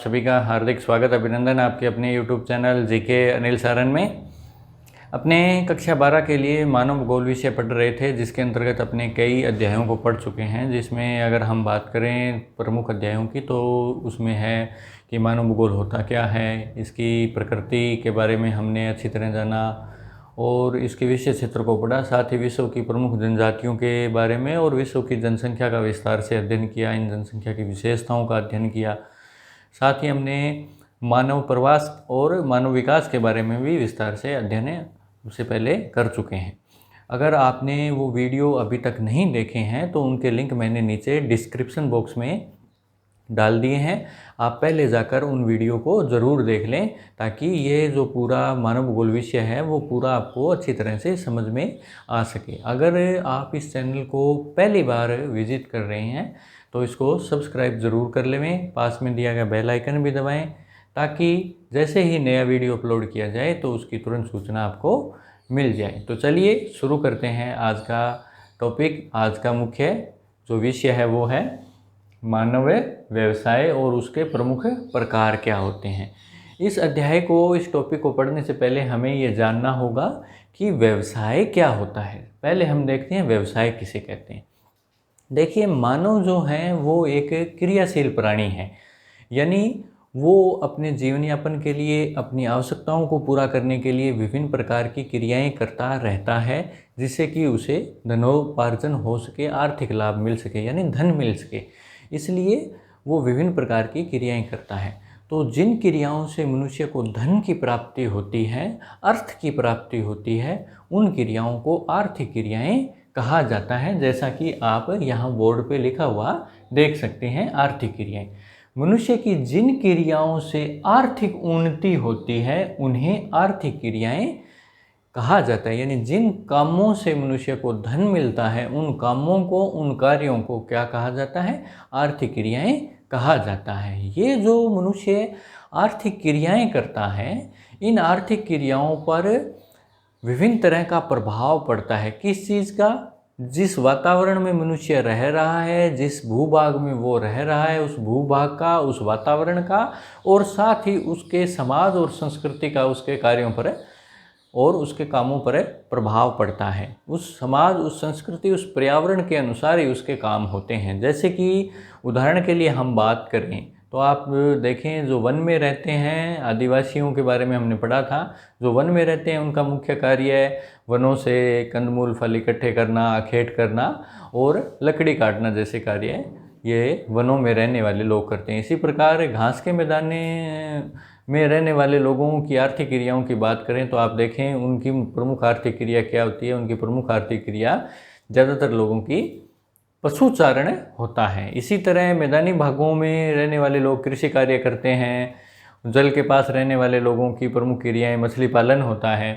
सभी का हार्दिक स्वागत अभिनंदन आपके अपने YouTube channel GK Anil Saran में। अपने कक्षा 12 के लिए मानव भूगोल विषय पढ़ रहे थे, जिसके अंतर्गत अपने कई अध्यायों को पढ़ चुके हैं। जिसमें अगर हम बात करें प्रमुख अध्यायों की तो उसमें है कि मानव भूगोल होता क्या है, इसकी प्रकृति के बारे में हमने अच्छी तरह जाना और इसके विषय क्षेत्र को पढ़ा। साथ ही विश्व की प्रमुख जनजातियों के बारे में और विश्व की जनसंख्या का विस्तार से अध्ययन किया, इन जनसंख्या की विशेषताओं का अध्ययन किया। साथ ही हमने मानव प्रवास और मानव विकास के बारे में भी विस्तार से अध्ययन उससे पहले कर चुके हैं। अगर आपने वो वीडियो अभी तक नहीं देखे हैं तो उनके लिंक मैंने नीचे डिस्क्रिप्शन बॉक्स में डाल दिए हैं। आप पहले जाकर उन वीडियो को ज़रूर देख लें ताकि ये जो पूरा मानव भूगोल विषय है वो पूरा आपको अच्छी तरह से समझ में आ सके। अगर आप इस चैनल को पहली बार विजिट कर रहे हैं तो इसको सब्सक्राइब ज़रूर कर लें, पास में दिया गया बेल आइकन भी दबाएं ताकि जैसे ही नया वीडियो अपलोड किया जाए तो उसकी तुरंत सूचना आपको मिल जाए। तो चलिए शुरू करते हैं आज का टॉपिक। आज का मुख्य जो विषय है वो है मानव व्यवसाय और उसके प्रमुख प्रकार क्या होते हैं। इस अध्याय को, इस टॉपिक को पढ़ने से पहले हमें ये जानना होगा कि व्यवसाय क्या होता है। पहले हम देखते हैं व्यवसाय किसे कहते हैं। देखिए, मानव जो है वो एक क्रियाशील प्राणी है, यानी वो अपने जीवन यापन के लिए, अपनी आवश्यकताओं को पूरा करने के लिए विभिन्न प्रकार की क्रियाएं करता रहता है, जिससे कि उसे धनोपार्जन हो सके, आर्थिक लाभ मिल सके, यानी धन मिल सके। इसलिए वो विभिन्न प्रकार की क्रियाएं करता है। तो जिन क्रियाओं से मनुष्य को धन की प्राप्ति होती है, अर्थ की प्राप्ति होती है, उन क्रियाओं को आर्थिक क्रियाएं कहा जाता है। जैसा कि आप यहाँ बोर्ड पे लिखा हुआ देख सकते हैं, आर्थिक क्रियाएं। मनुष्य की जिन क्रियाओं से आर्थिक उन्नति होती है उन्हें आर्थिक क्रियाएं कहा जाता है। यानी जिन कामों से मनुष्य को धन मिलता है उन कामों को, उन कार्यों को क्या कहा जाता है? आर्थिक क्रियाएं कहा जाता है। ये जो मनुष्य आर्थिक क्रियाएं करता है, इन आर्थिक क्रियाओं पर विभिन्न तरह का प्रभाव पड़ता है। किस चीज़ का? जिस वातावरण में मनुष्य रह रहा है, जिस भूभाग में वो रह रहा है, उस भूभाग का, उस वातावरण का, और साथ ही उसके समाज और संस्कृति का, उसके कार्यों पर और उसके कामों पर प्रभाव पड़ता है। उस समाज, उस संस्कृति, उस पर्यावरण के अनुसार ही उसके काम होते हैं। जैसे कि उदाहरण के लिए हम बात करें तो आप देखें, जो वन में रहते हैं, आदिवासियों के बारे में हमने पढ़ा था। जो वन में रहते हैं उनका मुख्य कार्य है वनों से कंदमूल फल इकट्ठे करना, अखेट करना और लकड़ी काटना जैसे कार्य ये वनों में रहने वाले लोग करते हैं। इसी प्रकार घास के मैदान में रहने वाले लोगों की आर्थिक क्रियाओं की बात करें तो आप देखें उनकी प्रमुख आर्थिक क्रिया क्या होती है। उनकी प्रमुख आर्थिक क्रिया ज़्यादातर लोगों की पशुचारण होता है। इसी तरह मैदानी भागों में रहने वाले लोग कृषि कार्य करते हैं। जल के पास रहने वाले लोगों की प्रमुख क्रियाएं मछली पालन होता है।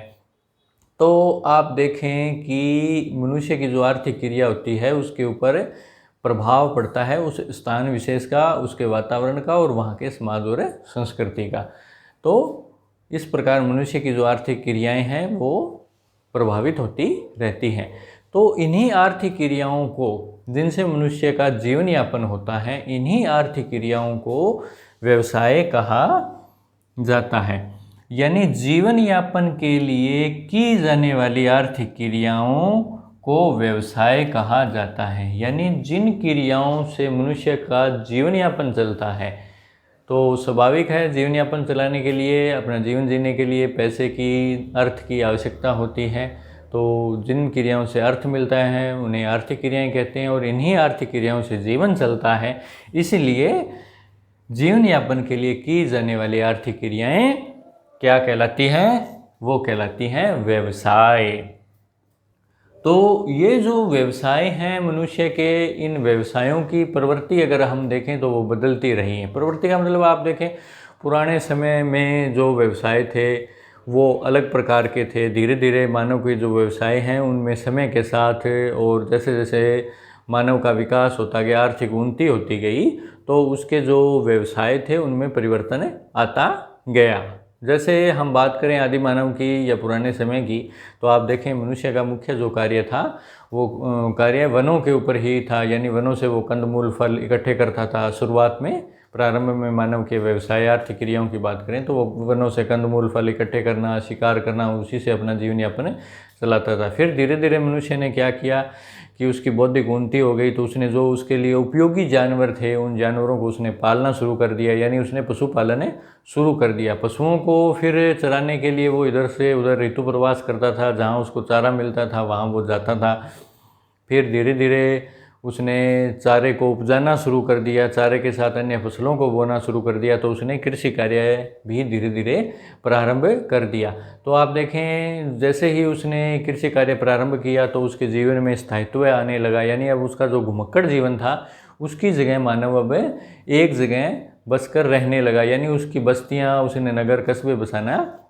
तो आप देखें कि मनुष्य की जो आर्थिक क्रिया होती है उसके ऊपर प्रभाव पड़ता है उस स्थान विशेष का, उसके वातावरण का और वहाँ के समाज और संस्कृति का। तो इस प्रकार मनुष्य की जो आर्थिक क्रियाएं हैं वो प्रभावित होती रहती हैं। तो इन्हीं आर्थिक क्रियाओं को, जिनसे मनुष्य का जीवन यापन होता है, इन्हीं आर्थिक क्रियाओं को व्यवसाय कहा जाता है। यानी जीवन यापन के लिए की जाने वाली आर्थिक क्रियाओं को व्यवसाय कहा जाता है। यानी जिन क्रियाओं से मनुष्य का जीवन यापन चलता है, तो स्वाभाविक है जीवन यापन चलाने के लिए, अपना जीवन जीने के लिए पैसे की, अर्थ की आवश्यकता होती है। तो जिन क्रियाओं से अर्थ मिलता है उन्हें आर्थिक क्रियाएं कहते हैं और इन्हीं आर्थिक क्रियाओं से जीवन चलता है। इसलिए जीवन यापन के लिए की जाने वाली आर्थिक क्रियाएं क्या कहलाती हैं? वो कहलाती हैं व्यवसाय। तो ये जो व्यवसाय हैं मनुष्य के, इन व्यवसायों की प्रवृत्ति अगर हम देखें तो वो बदलती रही है। प्रवृत्ति का मतलब आप देखें, पुराने समय में जो व्यवसाय थे वो अलग प्रकार के थे। धीरे धीरे मानव के जो व्यवसाय हैं उनमें समय के साथ और जैसे जैसे मानव का विकास होता गया, आर्थिक उन्नति होती गई, तो उसके जो व्यवसाय थे उनमें परिवर्तन आता गया। जैसे हम बात करें आदि मानव की या पुराने समय की, तो आप देखें मनुष्य का मुख्य जो कार्य था वो कार्य वनों के ऊपर ही था। यानी वनों से वो कंदमूल फल इकट्ठे करता था शुरुआत में, प्रारंभ में मानव के व्यवसाय आर्थिक क्रियाओं की बात करें तो वो वनों से कंदमूल फल इकट्ठे करना, शिकार करना, उसी से अपना जीवन यापन चलाता था। फिर धीरे धीरे मनुष्य ने क्या किया कि उसकी बौद्धिक उन्नति हो गई, तो उसने जो उसके लिए उपयोगी जानवर थे उन जानवरों को उसने पालना शुरू कर दिया, यानी उसने पशुपालन शुरू कर दिया। पशुओं को फिर चराने के लिए वो इधर से उधर ऋतु प्रवास करता था, जहाँ उसको चारा मिलता था वहाँ वो जाता था। फिर धीरे धीरे उसने चारे को उपजाना शुरू कर दिया, चारे के साथ अन्य फसलों को बोना शुरू कर दिया, तो उसने कृषि कार्य भी धीरे धीरे प्रारंभ कर दिया। तो आप देखें जैसे ही उसने कृषि कार्य प्रारंभ किया तो उसके जीवन में स्थायित्व आने लगा, यानी अब उसका जो घुमक्कड़ जीवन था उसकी जगह मानव अब एक जगह बसकर रहने लगा, यानी उसकी बस्तियाँ, उसने नगर कस्बे बसाना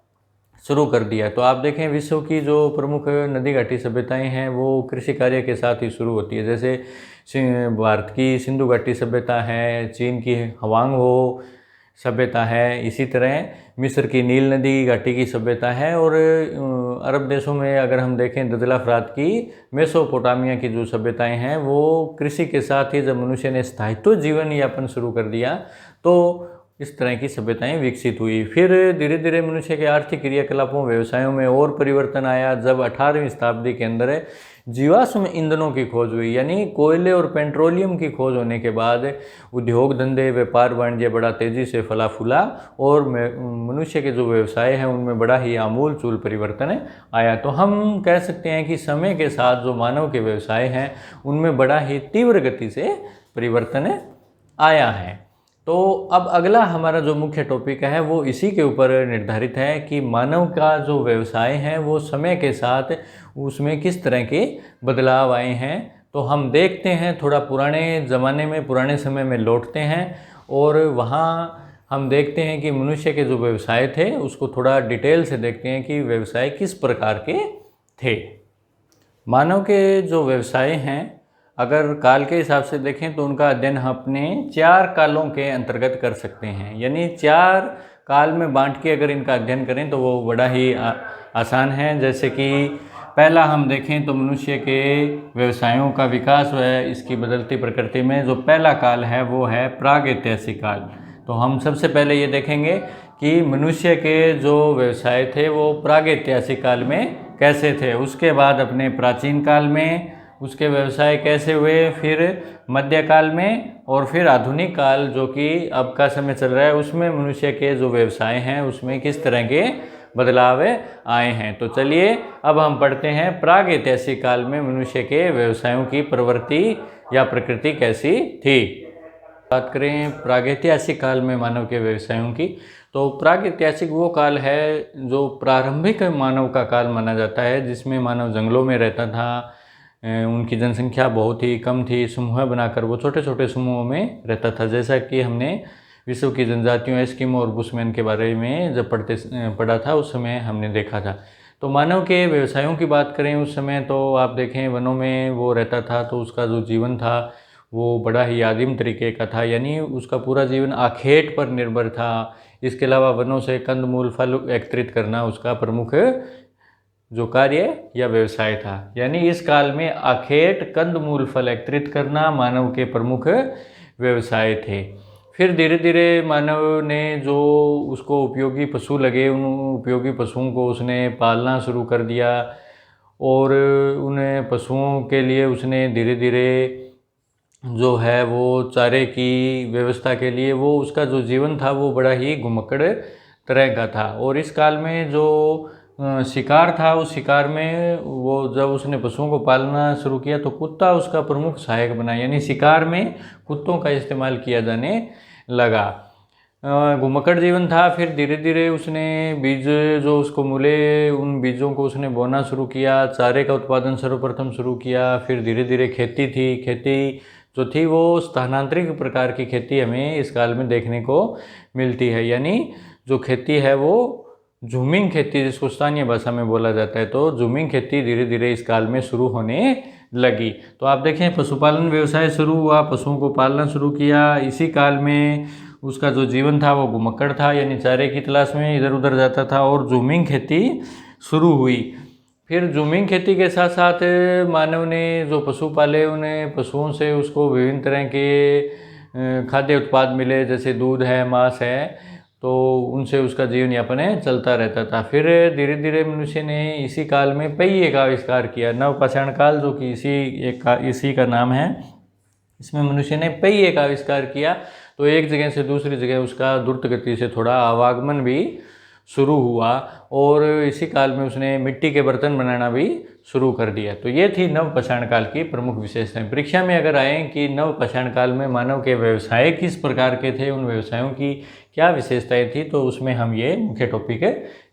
शुरू कर दिया। तो आप देखें विश्व की जो प्रमुख नदी घाटी सभ्यताएं हैं वो कृषि कार्य के साथ ही शुरू होती है। जैसे भारत की सिंधु घाटी सभ्यता है, चीन की हवांग सभ्यता है, इसी तरह मिस्र की नील नदी घाटी की सभ्यता है, और अरब देशों में अगर हम देखें दजला फरात की मेसोपोटामिया की जो सभ्यताएं हैं वो कृषि के साथ ही जब मनुष्य ने स्थायित्व जीवन यापन शुरू कर दिया तो इस तरह की सभ्यताएं विकसित हुई। फिर धीरे धीरे मनुष्य के आर्थिक क्रियाकलापों व्यवसायों में और परिवर्तन आया जब 18वीं शताब्दी के अंदर जीवाश्म ईंधनों की खोज हुई, यानी कोयले और पेट्रोलियम की खोज होने के बाद उद्योग धंधे, व्यापार वाणिज्य बड़ा तेज़ी से फला फूला और मनुष्य के जो व्यवसाय हैं उनमें बड़ा ही आमूल चूल परिवर्तन आया। तो हम कह सकते हैं कि समय के साथ जो मानव के व्यवसाय हैं उनमें बड़ा ही तीव्र गति से परिवर्तन आया है। तो अब अगला हमारा जो मुख्य टॉपिक है वो इसी के ऊपर निर्धारित है कि मानव का जो व्यवसाय है वो समय के साथ उसमें किस तरह के बदलाव आए हैं। तो हम देखते हैं थोड़ा पुराने ज़माने में, पुराने समय में लौटते हैं और वहाँ हम देखते हैं कि मनुष्य के जो व्यवसाय थे उसको थोड़ा डिटेल से देखते हैं कि व्यवसाय किस प्रकार के थे। मानव के जो व्यवसाय हैं अगर काल के हिसाब से देखें तो उनका अध्ययन हम अपने 4 कालों के अंतर्गत कर सकते हैं, यानी 4 काल में बांट के अगर इनका अध्ययन करें तो वो बड़ा ही आसान है। जैसे कि पहला हम देखें तो मनुष्य के व्यवसायों का विकास व इसकी बदलती प्रकृति में जो पहला काल है वो है प्रागैतिहासिक काल। तो हम सबसे पहले ये देखेंगे कि मनुष्य के जो व्यवसाय थे वो प्रागैतिहासिक काल में कैसे थे, उसके बाद अपने प्राचीन काल में उसके व्यवसाय कैसे हुए, फिर मध्यकाल में और फिर आधुनिक काल जो कि अब का समय चल रहा है उसमें मनुष्य के जो व्यवसाय हैं उसमें किस तरह के बदलाव आए हैं। तो चलिए अब हम पढ़ते हैं प्रागैतिहासिक काल में मनुष्य के व्यवसायों की प्रवृत्ति या प्रकृति कैसी थी। बात करें प्रागैतिहासिक काल में मानव के व्यवसायों की, तो प्रागैतिहासिक वो काल है जो प्रारंभिक मानव का काल माना जाता है, जिसमें मानव जंगलों में रहता था, उनकी जनसंख्या बहुत ही कम थी, समूह बनाकर वो छोटे छोटे समूहों में रहता था। जैसा कि हमने विश्व की जनजातियों एस्किमो और बुशमैन के बारे में जब पढ़ा था उस समय हमने देखा था। तो मानव के व्यवसायों की बात करें उस समय तो आप देखें वनों में वो रहता था, तो उसका जो जीवन था वो बड़ा ही आदिम तरीके का था, यानी उसका पूरा जीवन आखेट पर निर्भर था। इसके अलावा वनों से कंदमूल फल एकत्रित करना उसका प्रमुख जो कार्य या व्यवसाय था, यानी इस काल में आखेट कंदमूल फल एकत्रित करना मानव के प्रमुख व्यवसाय थे। फिर धीरे धीरे मानव ने जो उसको उपयोगी पशु लगे उन उपयोगी पशुओं को उसने पालना शुरू कर दिया और उन पशुओं के लिए उसने धीरे धीरे जो है वो चारे की व्यवस्था के लिए वो उसका जो जीवन था वो बड़ा ही घुमक्कड़ तरह का था। और इस काल में जो शिकार था उस शिकार में वो जब उसने पशुओं को पालना शुरू किया तो कुत्ता उसका प्रमुख सहायक बना, यानी शिकार में कुत्तों का इस्तेमाल किया जाने लगा। घुमक्कड़ जीवन था। फिर धीरे धीरे उसने बीज जो उसको मिले उन बीजों को उसने बोना शुरू किया, चारे का उत्पादन सर्वप्रथम शुरू किया। फिर धीरे धीरे खेती थी, खेती जो थी वो स्थानांतरित प्रकार की खेती हमें इस काल में देखने को मिलती है, यानी जो खेती है वो झूमिंग खेती जिसको स्थानीय भाषा में बोला जाता है, तो झूमिंग खेती धीरे धीरे इस काल में शुरू होने लगी। तो आप देखें पशुपालन व्यवसाय शुरू हुआ, पशुओं को पालना शुरू किया। इसी काल में उसका जो जीवन था वो घुमक्कड़ था, यानी चारे की तलाश में इधर उधर जाता था और झूमिंग खेती शुरू हुई। फिर झूमिंग खेती के साथ साथ मानव ने जो पशु पाले उन्हें पशुओं से उसको विभिन्न तरह के खाद्य उत्पाद मिले, जैसे दूध है, मांस है, तो उनसे उसका जीवन यापन चलता रहता था। फिर धीरे धीरे मनुष्य ने इसी काल में पहिए का आविष्कार किया। नवपाषाण काल, जो कि इसी का नाम है, इसमें मनुष्य ने पहिए का आविष्कार किया। तो एक जगह से दूसरी जगह उसका द्रुत गति से थोड़ा आवागमन भी शुरू हुआ, और इसी काल में उसने मिट्टी के बर्तन बनाना भी शुरू कर दिया। तो ये थी नवपाषाण काल की प्रमुख विशेषताएं। परीक्षा में अगर आए कि नवपाषाण काल में मानव के व्यवसाय किस प्रकार के थे, उन व्यवसायों की क्या विशेषताएं थी, तो उसमें हम ये मुख्य टॉपिक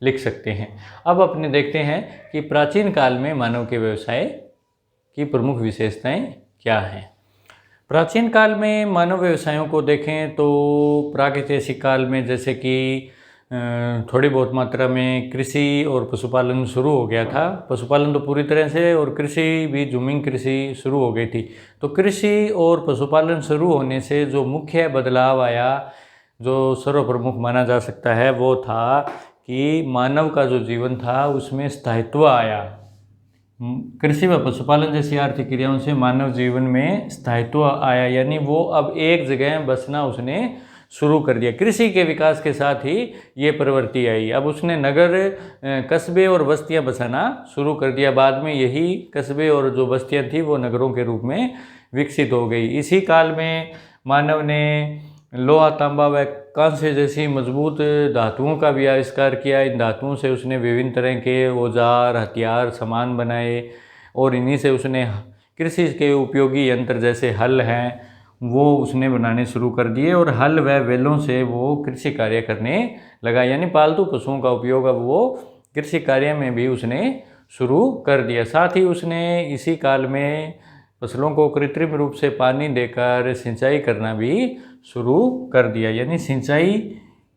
लिख सकते हैं। अब अपने देखते हैं कि प्राचीन काल में मानव के व्यवसाय की प्रमुख विशेषताएं क्या हैं। प्राचीन काल में मानव व्यवसायों को देखें तो प्रागैतिहासिक काल में जैसे कि थोड़ी बहुत मात्रा में कृषि और पशुपालन शुरू हो गया था। पशुपालन तो पूरी तरह से, और कृषि भी, जूमिंग कृषि शुरू हो गई थी। तो कृषि और पशुपालन शुरू होने से जो मुख्य बदलाव आया, जो सर्वप्रमुख माना जा सकता है, वो था कि मानव का जो जीवन था उसमें स्थायित्व आया। कृषि व पशुपालन जैसी आर्थिक क्रियाओं से मानव जीवन में स्थायित्व आया, यानी वो अब एक जगह बसना उसने शुरू कर दिया। कृषि के विकास के साथ ही ये प्रवृत्ति आई। अब उसने नगर, कस्बे और बस्तियां बसाना शुरू कर दिया। बाद में यही कस्बे और जो बस्तियां थी वो नगरों के रूप में विकसित हो गई। इसी काल में मानव ने लोहा, तांबा व कांस्य जैसी मजबूत धातुओं का भी आविष्कार किया। इन धातुओं से उसने विभिन्न तरह के औजार, हथियार, सामान बनाए, और इन्हीं से उसने कृषि के उपयोगी यंत्र जैसे हल हैं वो उसने बनाने शुरू कर दिए, और हल व बैलों से वो कृषि कार्य करने लगा। यानी पालतू पशुओं का उपयोग अब वो कृषि कार्य में भी उसने शुरू कर दिया। साथ ही उसने इसी काल में फसलों को कृत्रिम रूप से पानी देकर सिंचाई करना भी शुरू कर दिया। यानी सिंचाई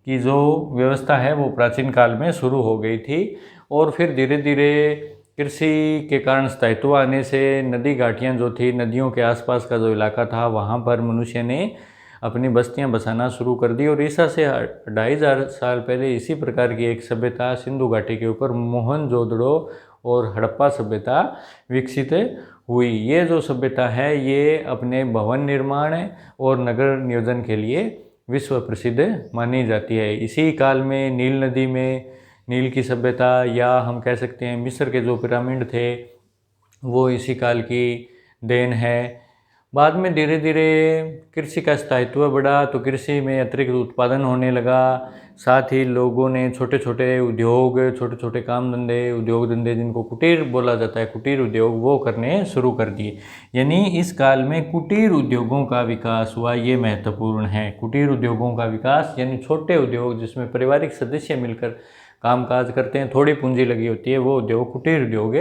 की जो व्यवस्था है वो प्राचीन काल में शुरू हो गई थी। और फिर धीरे धीरे कृषि के कारण स्थायित्व आने से नदी घाटियाँ जो थी, नदियों के आसपास का जो इलाका था, वहाँ पर मनुष्य ने अपनी बस्तियाँ बसाना शुरू कर दी। और ईसा से 2500 साल पहले इसी प्रकार की एक सभ्यता सिंधु घाटी के ऊपर मोहनजोदड़ो और हड़प्पा सभ्यता विकसित हुई। ये जो सभ्यता है ये अपने भवन निर्माण और नगर नियोजन के लिए विश्व प्रसिद्ध मानी जाती है। इसी काल में नील नदी में नील की सभ्यता, या हम कह सकते हैं मिस्र के जो पिरामिड थे वो इसी काल की देन है। बाद में धीरे धीरे कृषि का स्थायित्व बढ़ा, तो कृषि में अतिरिक्त उत्पादन होने लगा। साथ ही लोगों ने छोटे छोटे उद्योग, छोटे छोटे काम धंधे, उद्योग धंधे जिनको कुटीर बोला जाता है, कुटीर उद्योग, वो करने शुरू कर दिए। यानी इस काल में कुटीर उद्योगों का विकास हुआ, ये महत्वपूर्ण है। कुटीर उद्योगों का विकास यानी छोटे उद्योग जिसमें पारिवारिक सदस्य मिलकर कामकाज करते हैं, थोड़ी पूंजी लगी होती है, वो उद्योग कुटीर उद्योग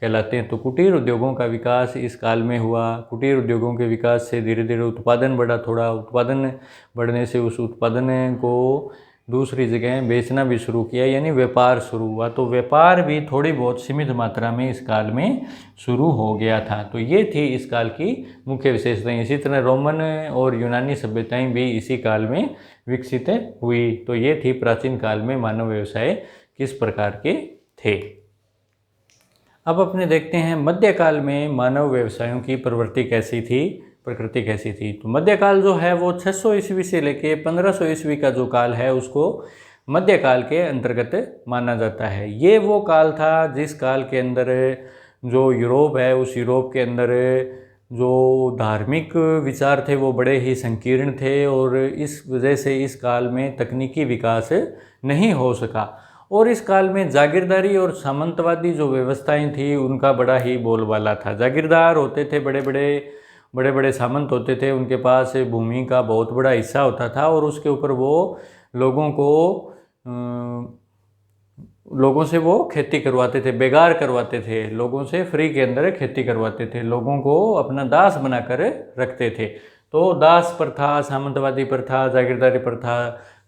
कहलाते हैं। तो कुटीर उद्योगों का विकास इस काल में हुआ। कुटीर उद्योगों के विकास से धीरे धीरे उत्पादन बढ़ा। थोड़ा उत्पादन बढ़ने से उस उत्पादन को दूसरी जगह बेचना भी शुरू किया, यानी व्यापार शुरू हुआ। तो व्यापार भी थोड़ी बहुत सीमित मात्रा में इस काल में शुरू हो गया था। तो ये थी इस काल की मुख्य विशेषताएं। इसी तरह रोमन और यूनानी सभ्यताएं भी इसी काल में विकसित हुई। तो ये थी प्राचीन काल में मानव व्यवसाय किस प्रकार के थे। अब अपने देखते हैं मध्यकाल में मानव व्यवसायों की प्रवृत्ति कैसी थी, प्रकृति कैसी थी। तो मध्यकाल जो है वो 600 ईस्वी से लेके 1500 ईस्वी का जो काल है उसको मध्यकाल के अंतर्गत माना जाता है। ये वो काल था जिस काल के अंदर जो यूरोप है, उस यूरोप के अंदर जो धार्मिक विचार थे वो बड़े ही संकीर्ण थे, और इस वजह से इस काल में तकनीकी विकास नहीं हो सका। और इस काल में जागीरदारी और सामंतवादी जो व्यवस्थाएं थी उनका बड़ा ही बोलबाला था। जागीरदार होते थे, बड़े बड़े सामंत होते थे, उनके पास भूमि का बहुत बड़ा हिस्सा होता था, और उसके ऊपर वो लोगों से वो खेती करवाते थे, बेगार करवाते थे, लोगों से फ्री के अंदर खेती करवाते थे, लोगों को अपना दास बनाकर रखते थे। तो दास प्रथा, सामंतवादी प्रथा, जागीरदारी प्रथा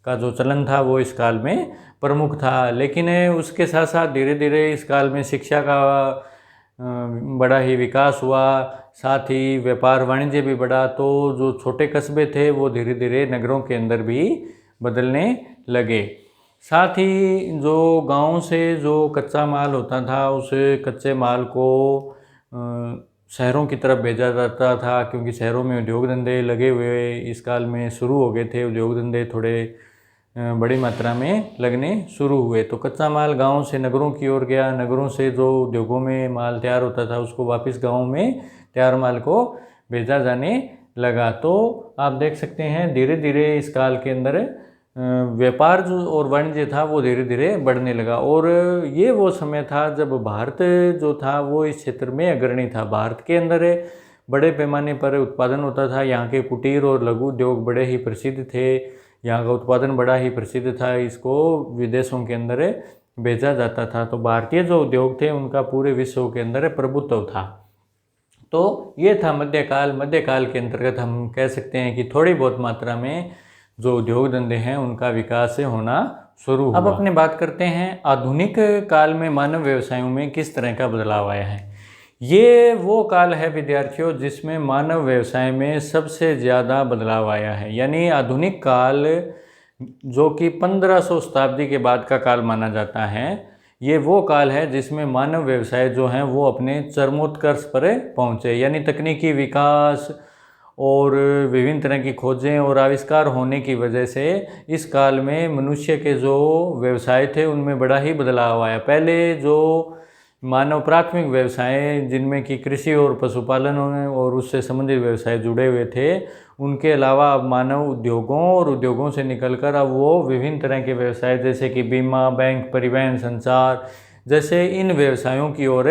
का जो चलन था वो इस काल में प्रमुख था। लेकिन उसके साथ साथ धीरे धीरे इस काल में शिक्षा का बड़ा ही विकास हुआ, साथ ही व्यापार वाणिज्य भी बढ़ा। तो जो छोटे कस्बे थे वो धीरे धीरे नगरों के अंदर भी बदलने लगे। साथ ही जो गाँव से जो कच्चा माल होता था उस कच्चे माल को शहरों की तरफ भेजा जाता था, क्योंकि शहरों में उद्योग धंधे लगे हुए इस काल में शुरू हो गए थे। उद्योग धंधे थोड़े बड़ी मात्रा में लगने शुरू हुए। तो कच्चा माल गांव से नगरों की ओर गया, नगरों से जो उद्योगों में माल तैयार होता था उसको वापस गांव में तैयार माल को भेजा जाने लगा। तो आप देख सकते हैं धीरे धीरे इस काल के अंदर व्यापार जो और वाणिज्य था वो धीरे धीरे बढ़ने लगा। और ये वो समय था जब भारत जो था वो इस क्षेत्र में अग्रणी था। भारत के अंदर बड़े पैमाने पर उत्पादन होता था। यहाँ के कुटीर और लघु उद्योग बड़े ही प्रसिद्ध थे, यहाँ का उत्पादन बड़ा ही प्रसिद्ध था, इसको विदेशों के अंदर भेजा जाता था। तो भारतीय जो उद्योग थे उनका पूरे विश्व के अंदर प्रभुत्व था। तो ये था मध्यकाल। मध्यकाल के अंतर्गत हम कह सकते हैं कि थोड़ी बहुत मात्रा में जो उद्योग धंधे हैं उनका विकास होना शुरू हुआ। अब अपने बात करते हैं आधुनिक काल में मानव व्यवसायों में किस तरह का बदलाव आया है। ये वो काल है विद्यार्थियों जिसमें मानव व्यवसाय में सबसे ज़्यादा बदलाव आया है। यानी आधुनिक काल जो कि 1500 शताब्दी के बाद का काल माना जाता है, ये वो काल है जिसमें मानव व्यवसाय जो हैं वो अपने चरमोत्कर्ष पर पहुँचे। यानी तकनीकी विकास और विभिन्न तरह की खोजें और आविष्कार होने की वजह से इस काल में मनुष्य के जो व्यवसाय थे उनमें बड़ा ही बदलाव आया। पहले जो मानव प्राथमिक व्यवसाय जिनमें कि कृषि और पशुपालन और उससे संबंधित व्यवसाय जुड़े हुए थे, उनके अलावा अब मानव उद्योगों और उद्योगों से निकलकर अब वो विभिन्न तरह के व्यवसाय जैसे कि बीमा, बैंक, परिवहन, संचार जैसे इन व्यवसायों की ओर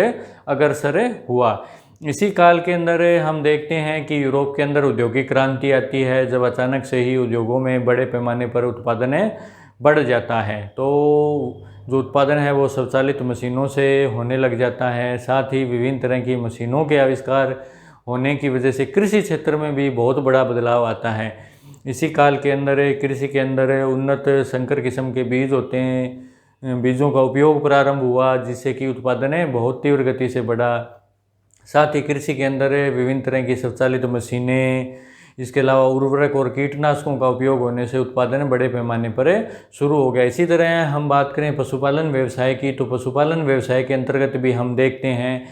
अग्रसर हुआ। इसी काल के अंदर हम देखते हैं कि यूरोप के अंदर औद्योगिक क्रांति आती है, जब अचानक से ही उद्योगों में बड़े पैमाने पर उत्पादन बढ़ जाता है। तो जो उत्पादन है वो स्वचालित मशीनों से होने लग जाता है। साथ ही विभिन्न तरह की मशीनों के आविष्कार होने की वजह से कृषि क्षेत्र में भी बहुत बड़ा बदलाव आता है। इसी काल के अंदर कृषि के अंदर उन्नत संकर किस्म के बीज होते हैं, बीजों का उपयोग प्रारंभ हुआ जिससे कि उत्पादन बहुत तीव्र गति से बढ़ा। साथ ही कृषि के अंदर विभिन्न तरह की स्वचालित मशीनें, इसके अलावा उर्वरक और कीटनाशकों का उपयोग होने से उत्पादन बड़े पैमाने पर शुरू हो गया। इसी तरह हम बात करें पशुपालन व्यवसाय की, तो पशुपालन व्यवसाय के अंतर्गत भी हम देखते हैं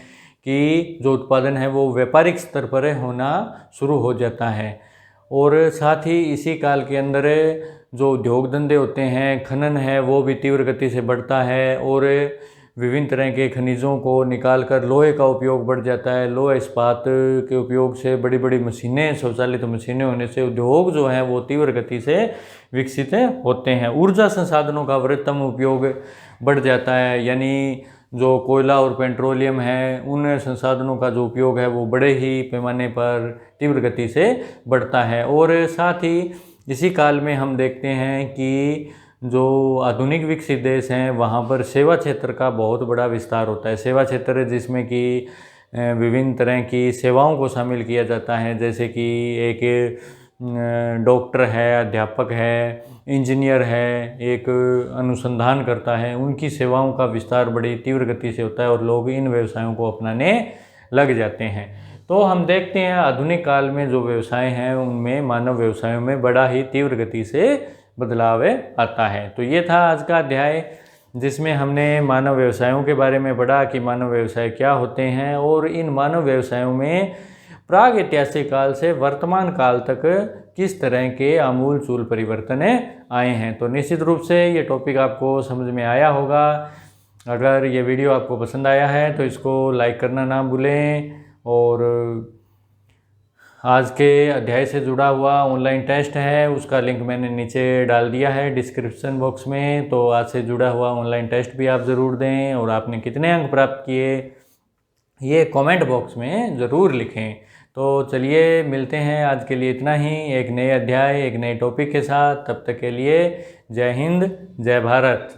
कि जो उत्पादन है वो व्यापारिक स्तर पर होना शुरू हो जाता है। और साथ ही इसी काल के अंदर जो उद्योग धंधे होते हैं, खनन है वो भी तीव्र गति से बढ़ता है और विभिन्न तरह के खनिजों को निकालकर लोहे का उपयोग बढ़ जाता है। लोहा इस्पात के उपयोग से बड़ी बड़ी मशीनें, स्वचालित मशीनें होने से उद्योग जो हैं वो तीव्र गति से विकसित होते हैं। ऊर्जा संसाधनों का वृहत्तम उपयोग बढ़ जाता है, यानी जो कोयला और पेट्रोलियम है उन संसाधनों का जो उपयोग है वो बड़े ही पैमाने पर तीव्र गति से बढ़ता है। और साथ ही इसी काल में हम देखते हैं कि जो आधुनिक विकसित देश हैं वहाँ पर सेवा क्षेत्र का बहुत बड़ा विस्तार होता है। सेवा क्षेत्र जिसमें कि विभिन्न तरह की सेवाओं को शामिल किया जाता है, जैसे कि एक डॉक्टर है, अध्यापक है, इंजीनियर है, एक अनुसंधान करता है, उनकी सेवाओं का विस्तार बड़ी तीव्र गति से होता है और लोग इन व्यवसायों को अपनाने लग जाते हैं। तो हम देखते हैं आधुनिक काल में जो व्यवसाय हैं उनमें मानव व्यवसायों में बड़ा ही तीव्र गति से बदलाव आता है। तो ये था आज का अध्याय जिसमें हमने मानव व्यवसायों के बारे में पढ़ा कि मानव व्यवसाय क्या होते हैं और इन मानव व्यवसायों में प्राग ऐतिहासिक काल से वर्तमान काल तक किस तरह के आमूल चूल परिवर्तन आए हैं। तो निश्चित रूप से ये टॉपिक आपको समझ में आया होगा। अगर ये वीडियो आपको पसंद आया है तो इसको लाइक करना ना भूलें। और आज के अध्याय से जुड़ा हुआ ऑनलाइन टेस्ट है उसका लिंक मैंने नीचे डाल दिया है डिस्क्रिप्शन बॉक्स में, तो आज से जुड़ा हुआ ऑनलाइन टेस्ट भी आप ज़रूर दें और आपने कितने अंक प्राप्त किए ये कमेंट बॉक्स में ज़रूर लिखें। तो चलिए मिलते हैं, आज के लिए इतना ही, एक नए अध्याय एक नए टॉपिक के साथ। तब तक के लिए जय हिंद, जय भारत।